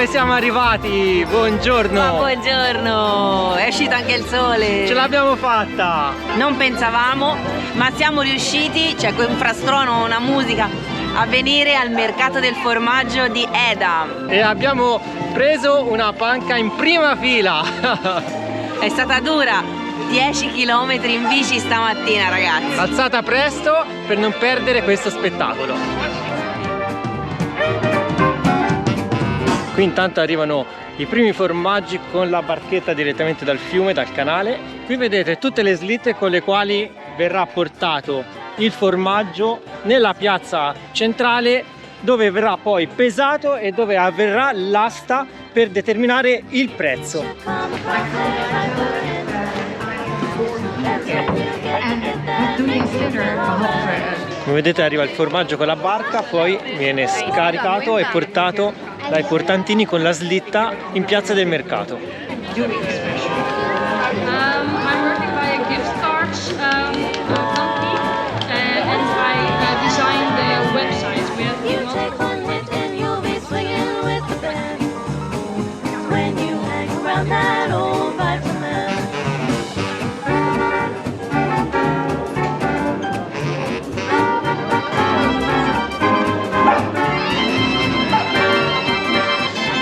dove siamo arrivati? Buongiorno! Ma buongiorno! È uscito anche il sole! Ce l'abbiamo fatta! Non pensavamo, ma siamo riusciti, c'è un frastuono, una musica, a venire al mercato del formaggio di Edam. E abbiamo preso una panca in prima fila! È stata dura, 10 km in bici stamattina, ragazzi! Alzata presto per non perdere questo spettacolo! Qui intanto arrivano i primi formaggi con la barchetta direttamente dal fiume, dal canale. Qui vedete tutte le slitte con le quali verrà portato il formaggio nella piazza centrale, dove verrà poi pesato e dove avverrà l'asta per determinare il prezzo. Come vedete arriva il formaggio con la barca, poi viene scaricato e portato dai portantini con la slitta in piazza del mercato. I'm working by a gift cards company and I designed the website. We have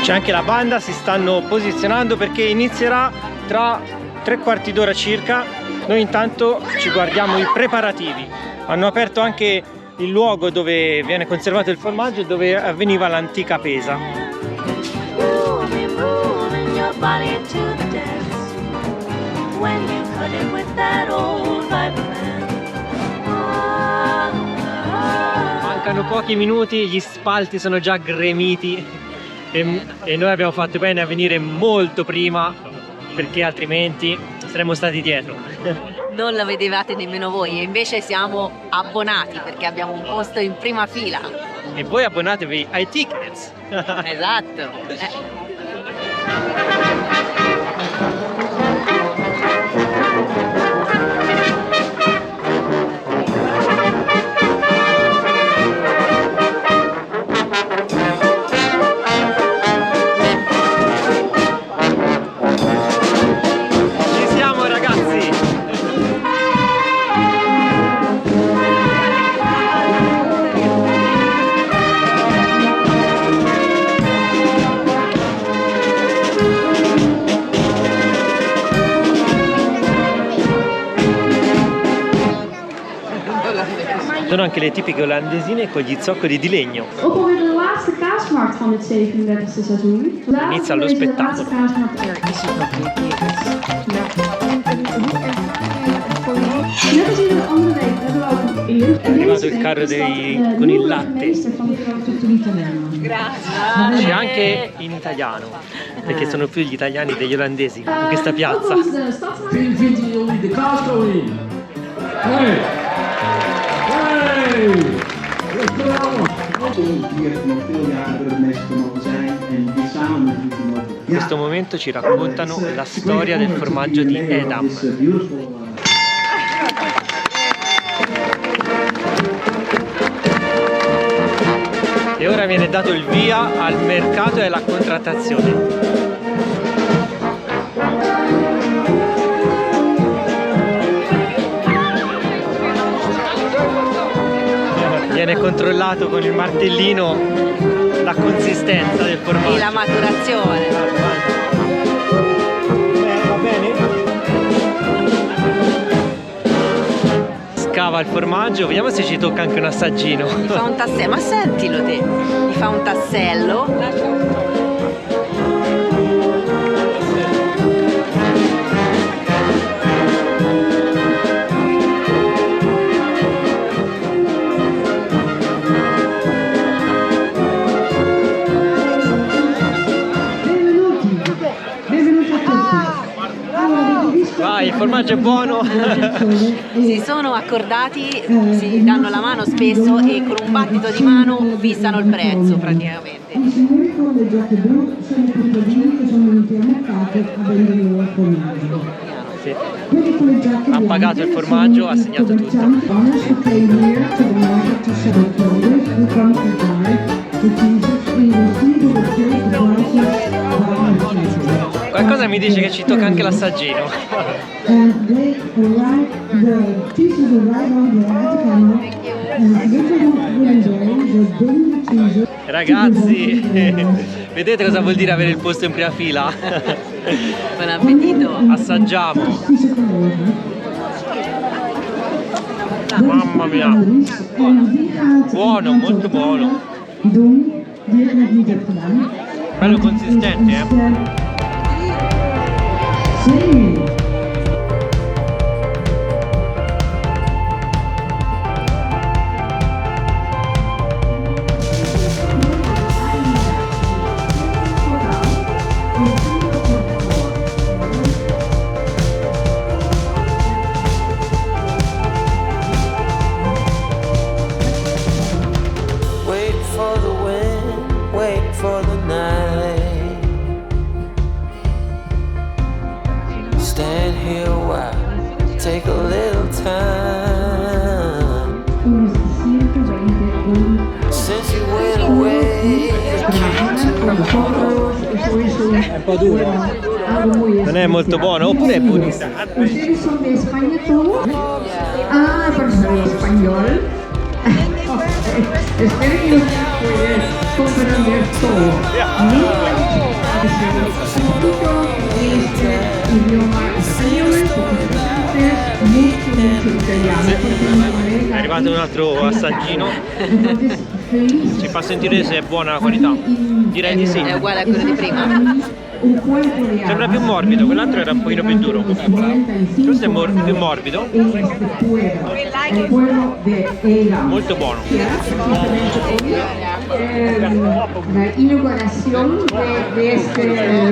C'è anche la banda, si stanno posizionando perché inizierà tra 3/4 d'ora circa. Noi intanto ci guardiamo i preparativi. Hanno aperto anche il luogo dove viene conservato il formaggio e dove avveniva l'antica pesa. Mancano pochi minuti, gli spalti sono già gremiti. E noi abbiamo fatto bene a venire molto prima, perché altrimenti saremmo stati dietro. Non lo vedevate nemmeno voi, e invece siamo abbonati perché abbiamo un posto in prima fila. E voi abbonatevi ai tickets. Esatto. Sono anche le tipiche olandesine con gli zoccoli di legno. Op alweer de laatste kaasmarkt van dit 37e seizoen. Inizia lo spettacolo. Net als iedere andere week hebben we ook eer. È arrivato il carro con il latte. Grazie. C'è anche in italiano, perché sono più gli italiani degli olandesi in questa piazza. Vinden jullie de kaaskoning? Hey! Hey! In questo momento ci raccontano la storia del formaggio di Edam. E ora viene dato il via al mercato e alla contrattazione. Viene controllato con il martellino la consistenza del formaggio E la maturazione. Va bene? Scava il formaggio, vediamo se ci tocca anche un assaggino. Gli fa un tassello, ma sentilo te, gli fa un tassello. Vai, il formaggio è buono. Si sono accordati, si danno la mano spesso e con un battito di mano fissano il prezzo praticamente. I signori con le giacche blu sono i contadini che sono venuti al mercato a vendere il loro formaggio. Sì. Quelli con le giacche Ha pagato il formaggio, ha segnato tutto. Honors who came here to the market to sell produce who come to buy Qualcosa mi dice che ci tocca anche l'assaggino. Ragazzi, vedete cosa vuol dire avere il posto in prima fila? Buon appetito! Assaggiamo. Mamma mia, buono, molto buono, bello consistente, take a little time since you went away. È un po' duro, non è molto buono, oppure è buonissimo. ¿Ustedes son de España todos? Ah, pero soy español. Espero que los puedan comprender todo. Este idioma español, mucho italiano. È arrivato un altro assaggino, ci fa sentire se è buona la qualità. Direi di sì. È uguale a quello di prima? Sembra più morbido, quell'altro era un pochino più duro. Questo è più morbido. Molto buono. La inauguración de este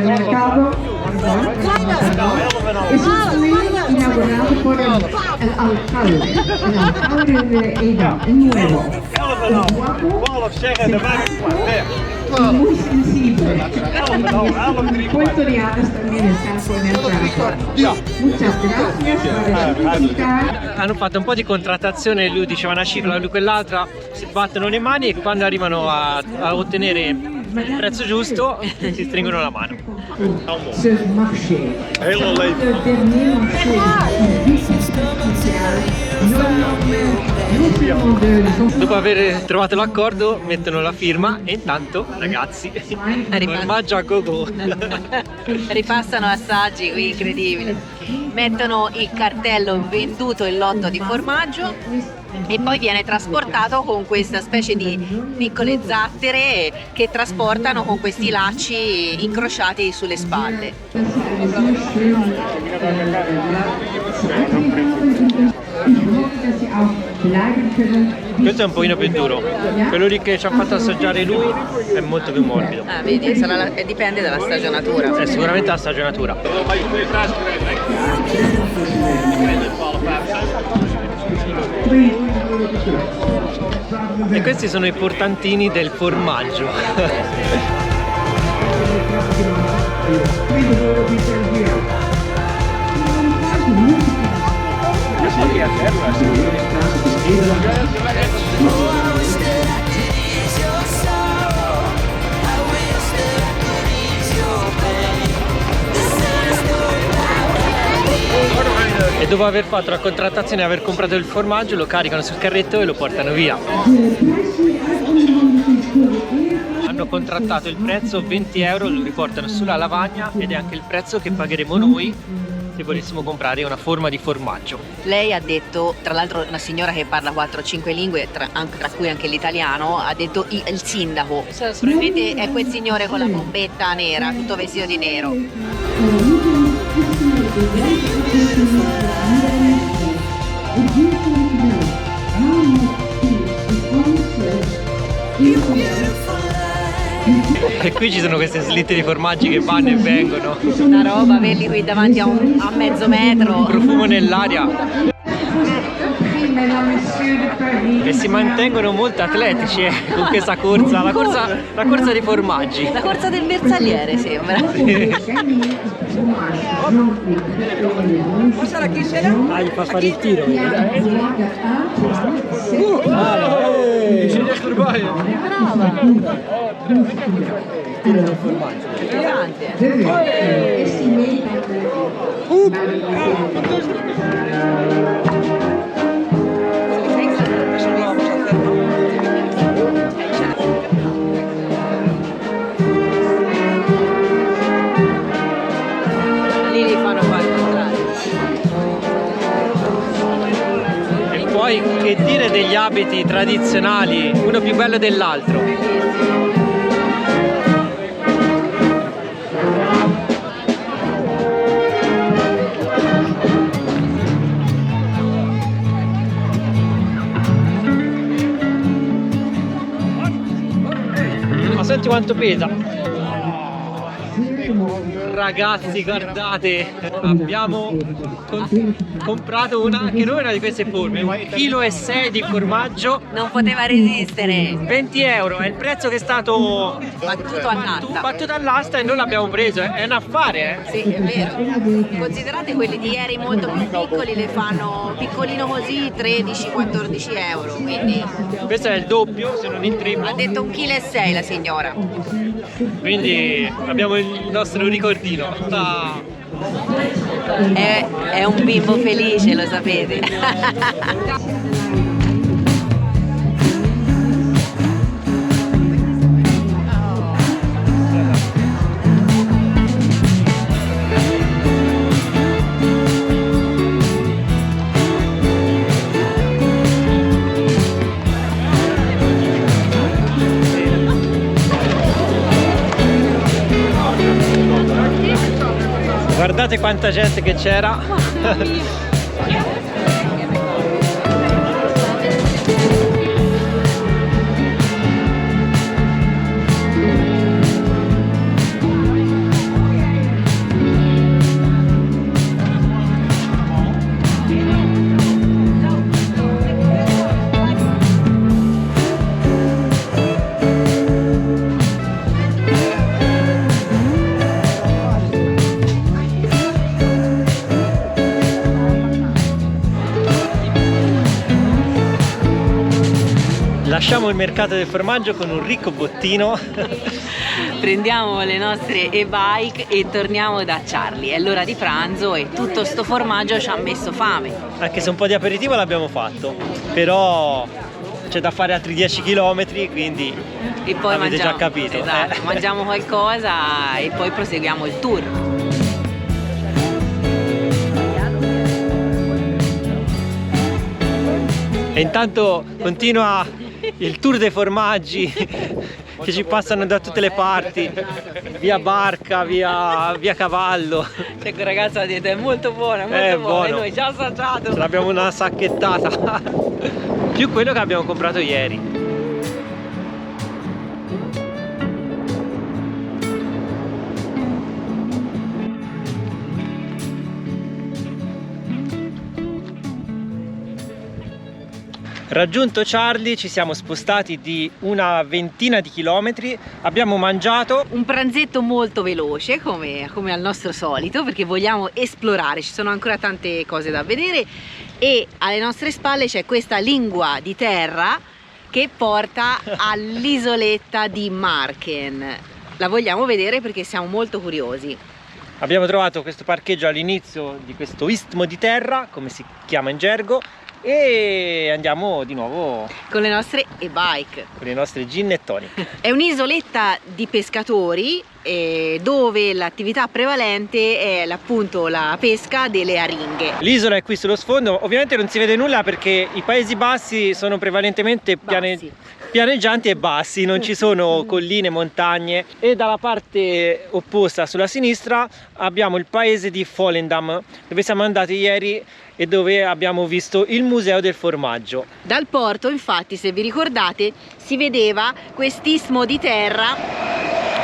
mercado es inaugurado por el alcalde de Edam, el nuevo, el guapo, muy sensible. Puertorianos también están con el trabajo. Muchas gracias por explicar. Hanno fatto un po' di contrattazione, lui diceva una cifra, lui quell'altra, si battono le mani e quando arrivano a ottenere il prezzo giusto si stringono la mano. Ce marché. Le dernier marché Dopo aver trovato l'accordo mettono la firma e intanto ragazzi, formaggio a go-go. Ripassano assaggi qui incredibili. Mettono il cartello venduto il lotto di formaggio e poi viene trasportato con questa specie di piccole zattere che trasportano con questi lacci incrociati sulle spalle. Questo è un pochino più duro, quello lì che ci ha fatto assaggiare lui è molto più morbido. Ah, vedi, dipende dalla stagionatura. È sicuramente la stagionatura. E questi sono i portantini del formaggio. E dopo aver fatto la contrattazione e aver comprato il formaggio lo caricano sul carretto e lo portano via. Hanno contrattato il prezzo 20 euro, lo riportano sulla lavagna ed è anche il prezzo che pagheremo noi se volessimo comprare una forma di formaggio. Lei ha detto, tra l'altro una signora che parla 4-5 lingue, tra cui anche l'italiano, ha detto il sindaco. Probabilmente è quel signore con la bombetta nera, tutto vestito di nero. E qui ci sono queste slitte di formaggi che vanno e vengono. Una roba, vedi qui davanti a mezzo metro. Un profumo nell'aria. E si mantengono molto atletici con questa corsa, la corsa dei formaggi. La corsa del bersagliere sembra. Ah, gli fa fare il tiro. poi tirano il formaggio. Elegante. Lì li fanno fare il contrario. E poi che dire degli abiti tradizionali, uno più bello dell'altro. Ma senti quanto pesa? Ragazzi, guardate, abbiamo comprato anche noi una di queste forme, 1,6 kg di formaggio, Non poteva resistere. 20 euro, è il prezzo che è stato Battuto all'asta. battuto all'asta e noi l'abbiamo preso, è un affare, Sì, è vero. Considerate quelli di ieri molto più piccoli, le fanno piccolino così 13-14 euro, quindi questo è il doppio, se non il ha triplo, detto 1,6 kg la signora. quindi abbiamo il nostro ricordino. È un bimbo felice, lo sapete. Guardate quanta gente che c'era. Lasciamo il mercato del formaggio con un ricco bottino. Prendiamo le nostre e-bike e torniamo da Charlie. È l'ora di pranzo e tutto sto formaggio ci ha messo fame. Anche se un po' di aperitivo l'abbiamo fatto, però c'è da fare altri 10 km, quindi E poi avete mangiamo, già capito. esatto, mangiamo qualcosa e poi proseguiamo il tour. E intanto continua il tour dei formaggi che ci passano da tutte le parti, via barca, via cavallo. C'è quel ragazzo ha detto è molto buono, È buono. e noi già assaggiato. Ce l'abbiamo una sacchettata, più quello che abbiamo comprato ieri. Raggiunto Charlie ci siamo spostati di una ventina di chilometri, abbiamo mangiato. Un pranzetto molto veloce come al nostro solito, perché vogliamo esplorare, ci sono ancora tante cose da vedere e alle nostre spalle c'è questa lingua di terra che porta all'isoletta di Marken. La vogliamo vedere perché siamo molto curiosi. Abbiamo trovato questo parcheggio all'inizio di questo istmo di terra, come si chiama in gergo, e andiamo di nuovo Con le nostre e-bike. con le nostre gin e tonic. È un'isoletta di pescatori dove l'attività prevalente è appunto la pesca delle aringhe. L'isola è qui sullo sfondo, ovviamente non si vede nulla perché i Paesi Bassi sono prevalentemente Bassi. pianeggianti e bassi, non ci sono colline, montagne, e dalla parte opposta sulla sinistra abbiamo il paese di Volendam, dove siamo andati ieri e dove abbiamo visto il museo del formaggio. Dal porto, infatti, se vi ricordate, si vedeva quest'istmo di terra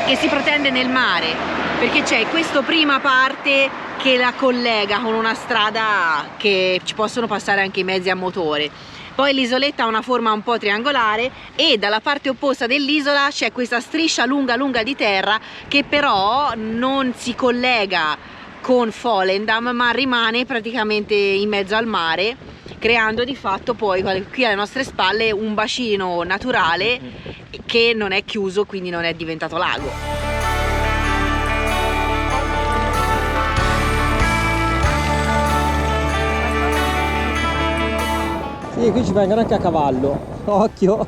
che si protende nel mare, perché c'è questa prima parte che la collega con una strada che ci possono passare anche i mezzi a motore. Poi l'isoletta ha una forma un po' triangolare e dalla parte opposta dell'isola c'è questa striscia lunga lunga di terra che però non si collega con Volendam ma rimane praticamente in mezzo al mare creando di fatto poi qui alle nostre spalle un bacino naturale che non è chiuso, quindi non è diventato lago. Sì, qui ci vengono anche a cavallo, occhio!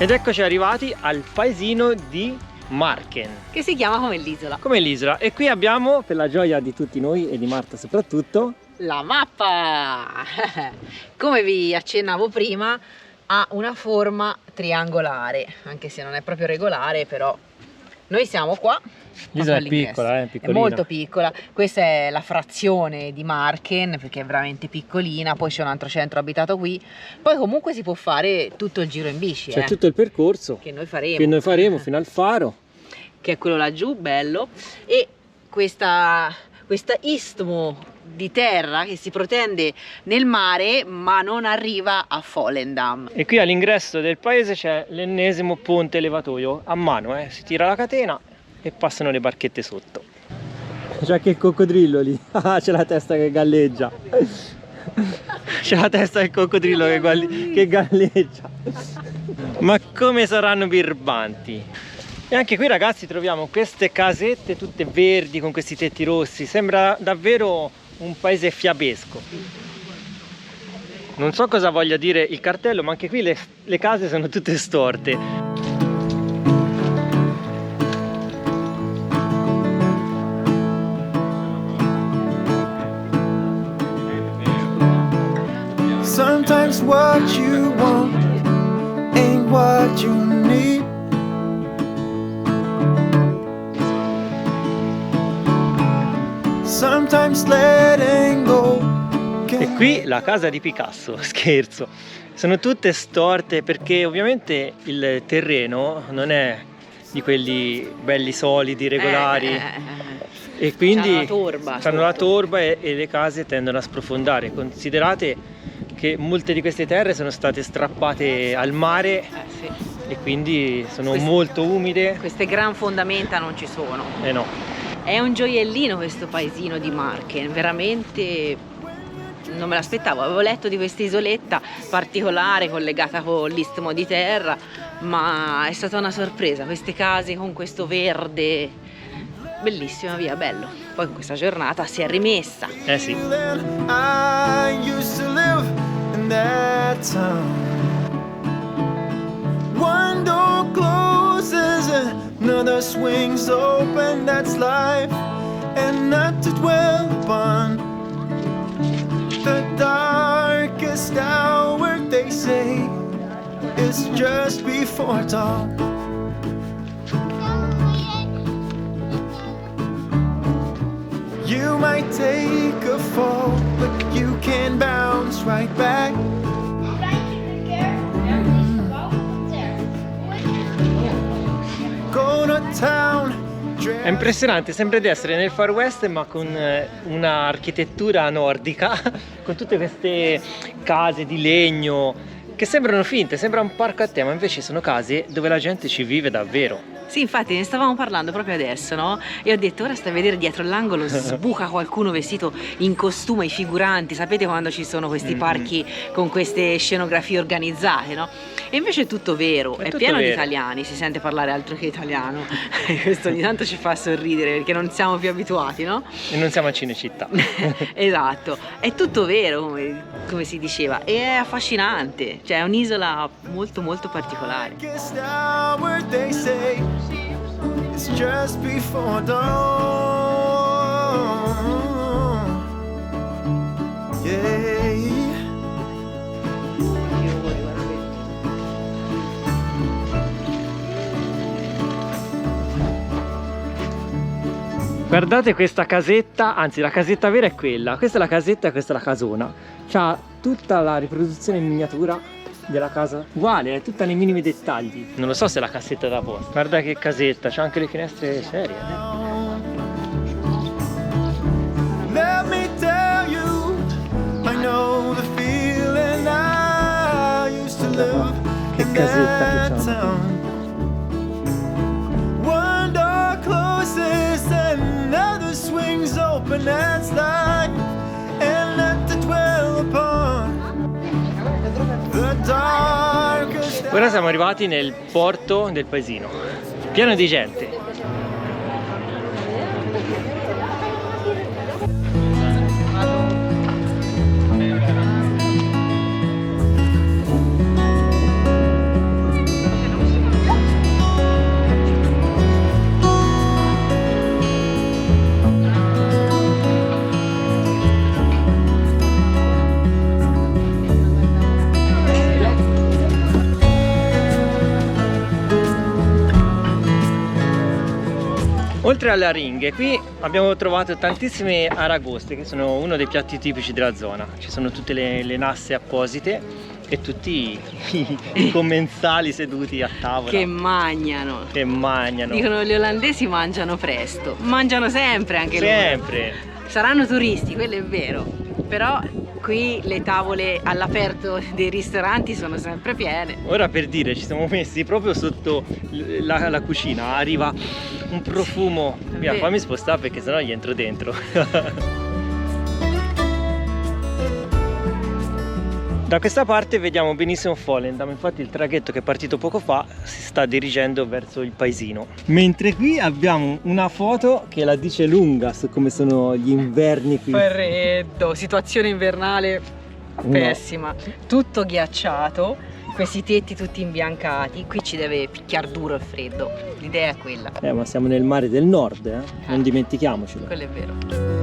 Ed eccoci arrivati al paesino di Marken, Che si chiama come l'isola. come l'isola. E qui abbiamo, per la gioia di tutti noi e di Marta soprattutto, La mappa! Come vi accennavo prima, ha una forma triangolare, anche se non è proprio regolare, però noi siamo qua. l'isola è all'ingresso. piccola, È piccolina. molto piccola. Questa è la frazione di Marken, perché è veramente piccolina. Poi c'è un altro centro abitato qui. Poi comunque si può fare tutto il giro in bici, C'è tutto il percorso che noi faremo. che noi faremo fino al faro. Che è quello laggiù, bello. E questa istmo di terra che si protende nel mare ma non arriva a Volendam. E qui all'ingresso del paese c'è l'ennesimo ponte levatoio a mano, si tira la catena e passano le barchette sotto. C'è anche il coccodrillo lì, c'è la testa che galleggia. C'è la testa del coccodrillo che galleggia. Ma come saranno birbanti! E anche qui, ragazzi, troviamo queste casette tutte verdi con questi tetti rossi. Sembra davvero un paese fiabesco. Non so cosa voglia dire il cartello, ma anche qui le case sono tutte storte. Sometimes what you want ain't what you need. Sometimes letting go. E qui la casa di Picasso, scherzo. Sono tutte storte perché ovviamente il terreno non è di quelli belli solidi, regolari. E quindi C'hanno la torba hanno la sotto. torba e le case tendono a sprofondare. Considerate che molte di queste terre sono state strappate al mare Sì. e quindi sono Queste- molto umide. Queste gran fondamenta non ci sono. Eh no. È un gioiellino questo paesino di Marken, veramente non me l'aspettavo. Avevo letto di questa isoletta particolare collegata con l'istmo di terra, ma è stata una sorpresa. Queste case con questo verde, bellissima, via, bello. Poi in questa giornata si è rimessa. Eh sì. I used to live in that town. One door closes, another swings open. That's life, and not to dwell upon the darkest hour. They say is just before dawn. You might take a fall, but you can bounce right back. Go to town. È impressionante, sembra di essere nel Far West ma con un'architettura nordica, con tutte queste case di legno che sembrano finte, sembra un parco a tema, invece sono case dove la gente ci vive davvero. Sì, infatti ne stavamo parlando proprio adesso, no? E ho detto, ora stai a vedere dietro l'angolo sbuca qualcuno vestito in costume, i figuranti, sapete quando ci sono questi parchi con queste scenografie organizzate, no? E invece è tutto vero, è tutto pieno di vero. italiani, si sente parlare altro che italiano. E questo ogni tanto ci fa sorridere perché non siamo più abituati, no? E non siamo a Cinecittà. Esatto, è tutto vero come si diceva, e è affascinante, cioè è un'isola molto molto particolare. Darkest hour, they say, it's just before dawn. Yeah. Guardate questa casetta, anzi la casetta vera è quella, questa è la casetta e questa è la casona. C'ha tutta la riproduzione in miniatura della casa, uguale, è tutta nei minimi dettagli. Non lo so se è la cassetta da posta. Guarda che casetta, c'ha anche le finestre serie. Let me tell you, I know the feeling I used to live in that town. One door closes and another swings open, that's life, and let to dwell upon the darkest. Ora siamo arrivati nel porto del paesino, pieno di gente. Oltre alle aringhe, qui abbiamo trovato tantissime aragoste, che sono uno dei piatti tipici della zona. Ci sono tutte le nasse apposite e tutti i commensali seduti a tavola. Che mangiano. Che mangiano. Dicono gli olandesi mangiano presto. Mangiano sempre anche loro. Sempre. Saranno turisti, quello è vero. Però qui le tavole all'aperto dei ristoranti sono sempre piene. Ora, per dire, ci siamo messi proprio sotto la cucina, arriva un profumo. Via, fammi spostare perché sennò gli entro dentro. Da questa parte vediamo benissimo Volendam, infatti il traghetto che è partito poco fa si sta dirigendo verso il paesino. Mentre qui abbiamo una foto che la dice lunga su come sono gli inverni qui. Freddo, situazione invernale pessima, tutto ghiacciato, questi tetti tutti imbiancati, qui ci deve picchiare duro il freddo, l'idea è quella. Ma siamo nel mare del nord, non dimentichiamocelo. Quello è vero.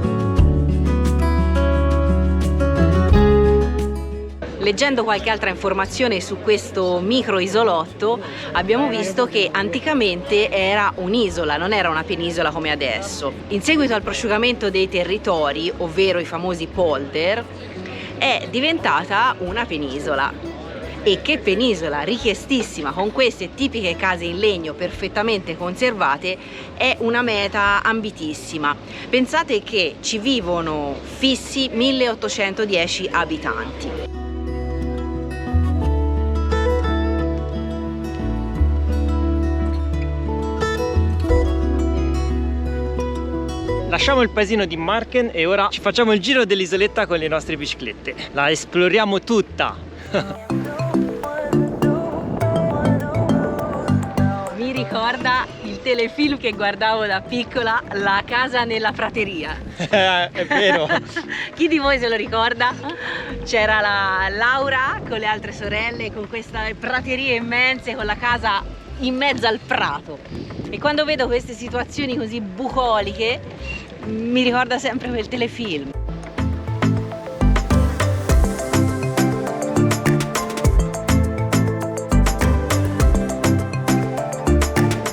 Leggendo qualche altra informazione su questo micro isolotto abbiamo visto che anticamente era un'isola, non era una penisola come adesso. In seguito al prosciugamento dei territori, ovvero i famosi polder, è diventata una penisola. E che penisola, richiestissima, con queste tipiche case in legno perfettamente conservate, è una meta ambitissima. Pensate che ci vivono fissi 1810 abitanti. Lasciamo il paesino di Marken e ora ci facciamo il giro dell'isoletta con le nostre biciclette. La esploriamo tutta! Mi ricorda il telefilm che guardavo da piccola, La casa nella prateria. È vero! Chi di voi se lo ricorda? C'era la Laura con le altre sorelle, con queste praterie immense, con la casa in mezzo al prato. E quando vedo queste situazioni così bucoliche mi ricorda sempre quel telefilm.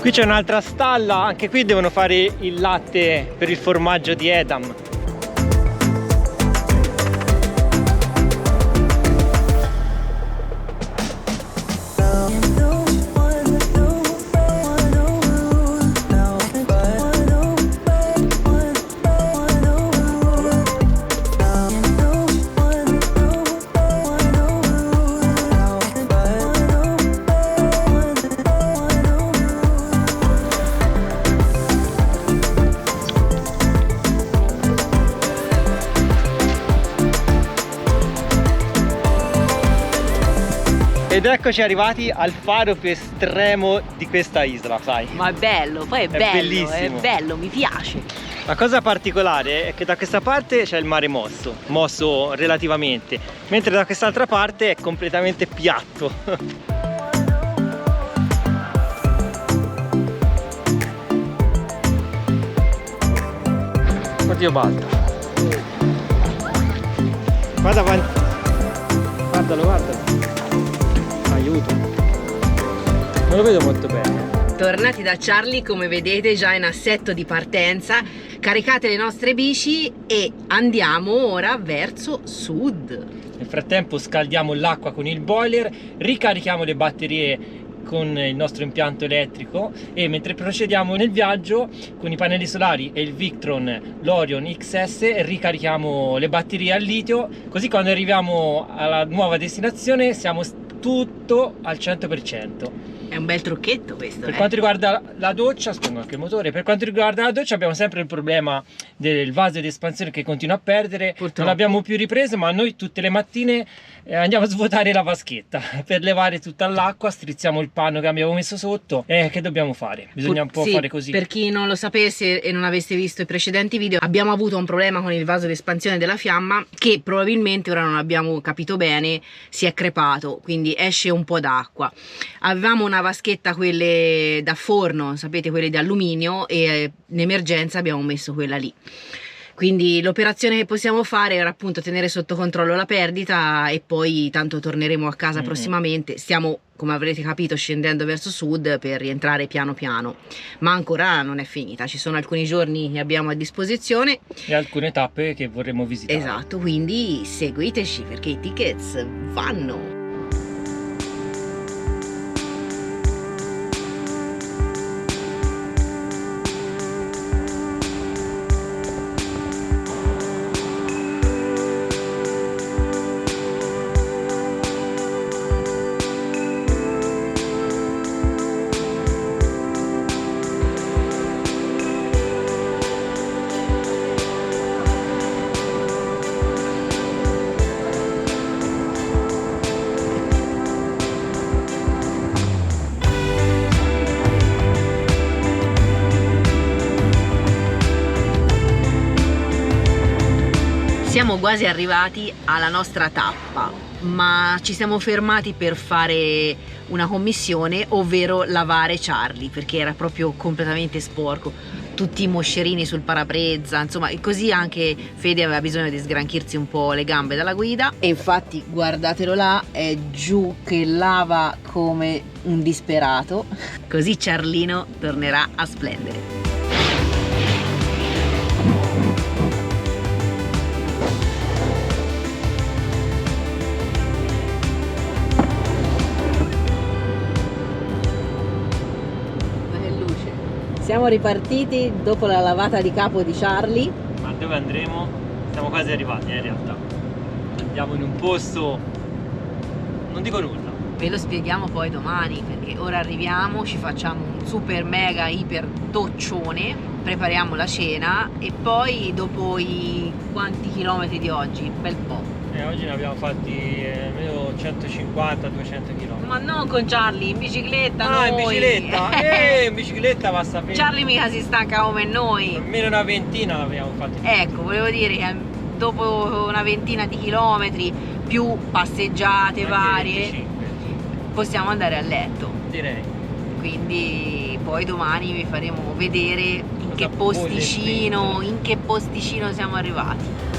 Qui c'è un'altra stalla, anche qui devono fare il latte per il formaggio di Edam. Ed eccoci arrivati al faro più estremo di questa isola, sai? Ma è bello, poi è bello, bellissimo. è bello, mi piace. La cosa particolare è che da questa parte c'è il mare mosso relativamente, mentre da quest'altra parte è completamente piatto. Oddio, balda. Guarda avanti. Guardalo, guardalo. Aiuto. Non lo vedo molto bene. Tornati da Charlie, come vedete già in assetto di partenza, caricate le nostre bici e andiamo ora verso sud. Nel frattempo scaldiamo l'acqua con il boiler, ricarichiamo le batterie con il nostro impianto elettrico e mentre procediamo nel viaggio con i pannelli solari e il Victron, l'Orion XS, ricarichiamo le batterie al litio, così quando arriviamo alla nuova destinazione siamo tutto al 100%. È un bel trucchetto questo. Per quanto riguarda la doccia, spengo anche il motore, per quanto riguarda la doccia abbiamo sempre il problema del vaso di espansione che continua a perdere. Purtroppo. Non l'abbiamo più ripreso, ma noi tutte le mattine andiamo a svuotare la vaschetta per levare tutta l'acqua, strizziamo il panno che abbiamo messo sotto. Che dobbiamo fare? Bisogna un po' Sì, fare così. Per chi non lo sapesse e non avesse visto i precedenti video, abbiamo avuto un problema con il vaso di espansione della fiamma che probabilmente, ora non abbiamo capito bene, si è crepato, quindi esce un po' d'acqua. Avevamo una vaschetta, quelle da forno, sapete, quelle di alluminio, e in emergenza abbiamo messo quella lì. Quindi l'operazione che possiamo fare era appunto tenere sotto controllo la perdita e poi tanto torneremo a casa prossimamente. Stiamo, come avrete capito, scendendo verso sud per rientrare piano piano, ma ancora non è finita, ci sono alcuni giorni che abbiamo a disposizione E alcune tappe che vorremmo visitare. esatto, quindi seguiteci perché i tickets vanno. Siamo quasi arrivati alla nostra tappa, ma ci siamo fermati per fare una commissione, ovvero lavare Charlie, perché era proprio completamente sporco, tutti i moscerini sul parabrezza, insomma, e così anche Fede aveva bisogno di sgranchirsi un po' le gambe dalla guida, e infatti guardatelo là, è giù che lava come un disperato, così Charlino tornerà a splendere. Siamo ripartiti dopo la lavata di capo di Charlie. Ma dove andremo? Siamo quasi arrivati in realtà. Andiamo in un posto, non dico nulla. Ve lo spieghiamo poi domani, perché ora arriviamo, ci facciamo un super mega iper doccione, prepariamo la cena e poi dopo i quanti chilometri di oggi? Un bel po'. Oggi ne abbiamo fatti almeno 150-200 km. Ma non con Charlie, in bicicletta Ah, noi. in bicicletta? In bicicletta va a sapere. Charlie mica si stanca come noi. Almeno una ventina l'abbiamo fatti. Ecco, volevo dire che dopo una ventina di chilometri più passeggiate Anche varie 25, possiamo andare a letto. direi. Quindi poi domani vi faremo vedere in che posticino siamo arrivati.